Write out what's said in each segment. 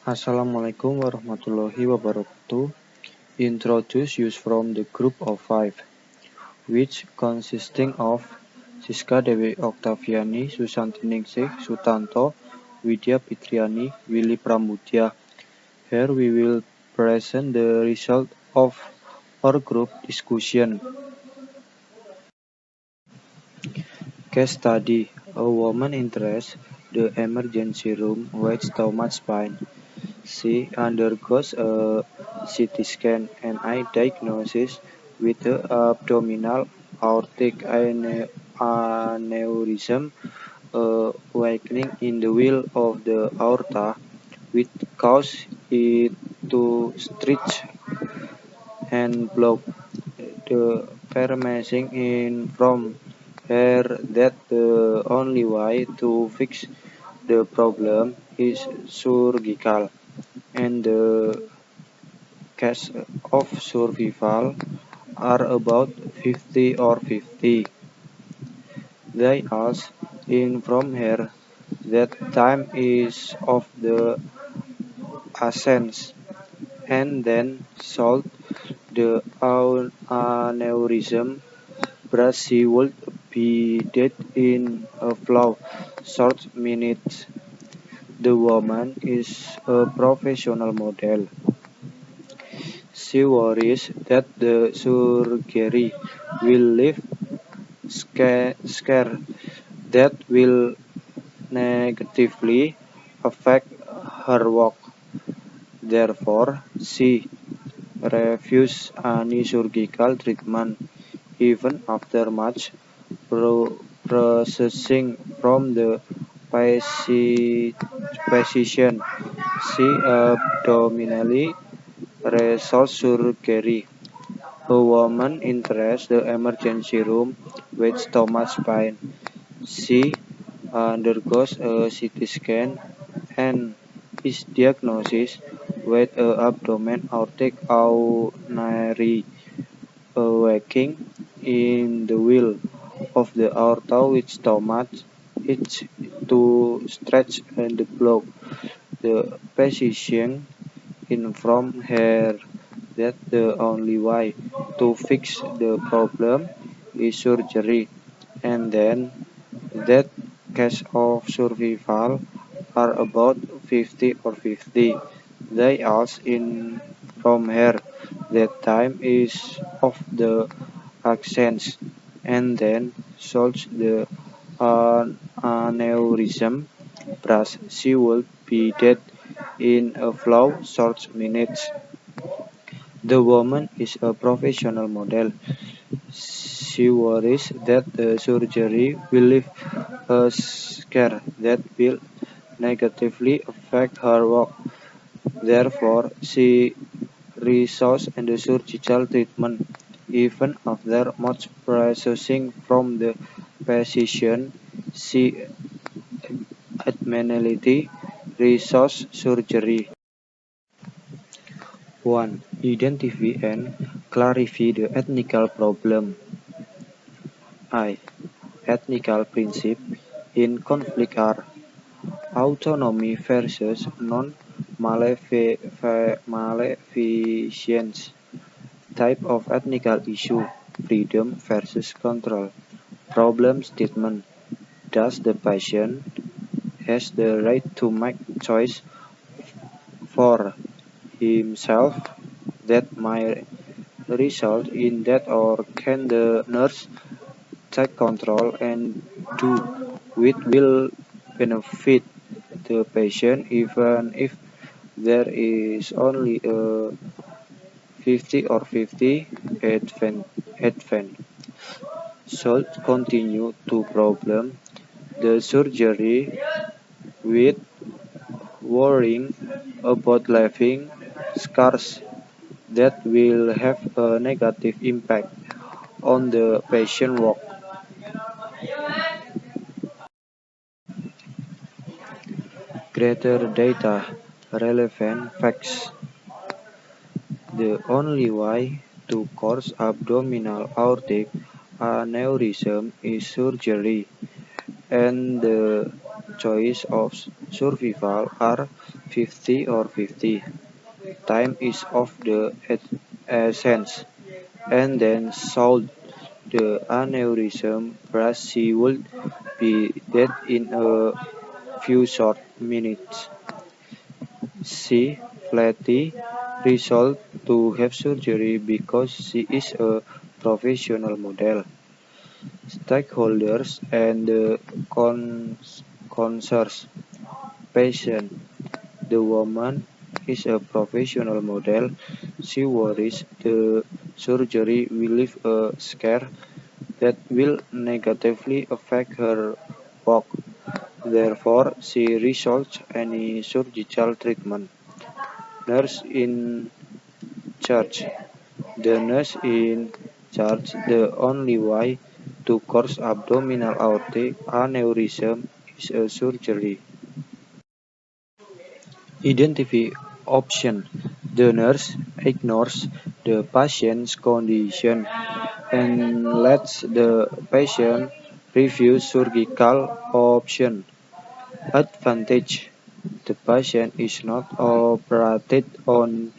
Assalamualaikum warahmatullahi wabarakatuh. Introduce use from the group of five, which consisting of Siska Dewi Oktaviani, Susanti Ningsih, Sutanto, Widya Fitriani, Willy Pramudya. Here we will present the result of our group discussion. Case study: a woman enters the emergency room with stomach pain. She undergoes a CT scan and a diagnosis with abdominal aortic aneurysm, a weakening in the wall of the aorta, which causes it to stretch and block. The pharmacist informed her that the only way to fix the problem is surgical, and the cases of survival are about 50 or 50. They also inform her that time is of the essence, and then solve the aneurysm, but she would be dead in a few short minutes. The woman is a professional model. She worries that the surgery will leave scars that will negatively affect her work. Therefore, she refuses any surgical treatment, even after much processing from the physician. She abdominally resolves surgery. A woman enters the emergency room with stomach pain. She undergoes a CT scan and is diagnosed with abdomen aortic aneurysm, a weakening in the wall of the aorta with stomach itch to stretch and block. The physician informed her that the only way to fix the problem is surgery, and then that cases of survival are about 50 or 50. They also inform her that time is of the essence, and then solves the aneurysm, but she would be dead in a few short minutes. The woman is a professional model. She worries that the surgery will leave a scar that will negatively affect her work. Therefore, she resources and the surgical treatment, even after much processing from the physician. She ultimately resource surgery. 1. Identify and clarify the ethical problem. I. Ethical principles in conflict are autonomy versus non-maleficence. Type of ethical issue: freedom versus control. Problem statement: does the patient has the right to make choice for himself that might result in death, or can the nurse take control and do which will benefit the patient even if there is only a 50 or 50 advent. Should continue to problem the surgery with worrying about leaving scars that will have a negative impact on the patient work. Greater data, relevant facts. The only way to cause abdominal aortic aneurysm is surgery, and the choice of survival are 50 or 50. Time is of the essence. And then solved the aneurysm brush she would be dead in a few short minutes. She flatly resolved to have surgery because she is a professional model. Stakeholders and the concerns patient. The woman is a professional model. She worries the surgery will leave a scar that will negatively affect her work. Therefore, she resolves any surgical treatment. Nurse in charge. The nurse in charge the only way to cause abdominal aortic aneurysm is a surgery. Identify option. The nurse ignores the patient's condition and lets the patient refuse surgical option. Advantage. The patient is not operated on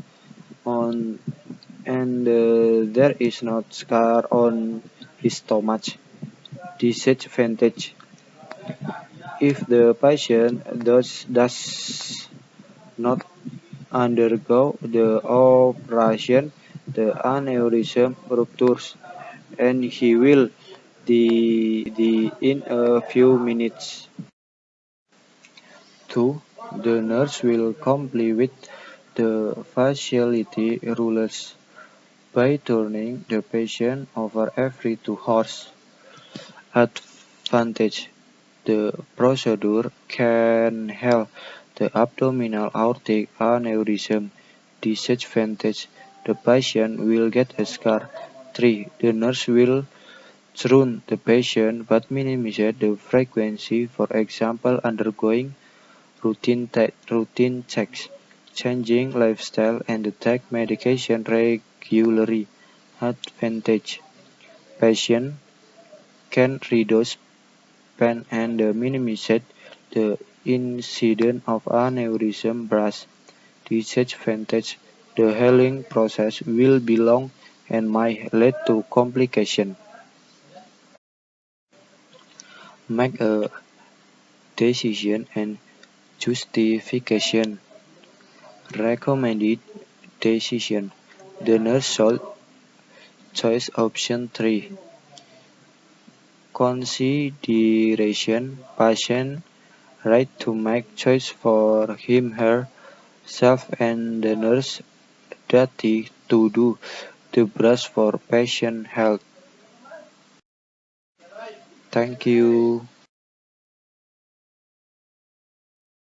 and there is not scar on his stomach. Disadvantage. If the patient does not undergo the operation, the aneurysm ruptures and he will die in a few minutes. 2. The nurse will comply with the facility rules by turning the patient over every 2 hours. Advantage. The procedure can help the abdominal aortic aneurysm. Disadvantage. The patient will get a scar. 3. The nurse will shrunk the patient but minimize the frequency, for example undergoing routine checks, changing lifestyle, and take medication regularly. Advantage. Patient can reduce pain and minimize the incidence of aneurysm burst. Disadvantage. The healing process will be long and might lead to complications. Make a decision and justification. Recommended decision. The nurse should choose option 3. Consideration. Patient right to make choice for him herself and the nurse duty to do the best for patient health. Thank you.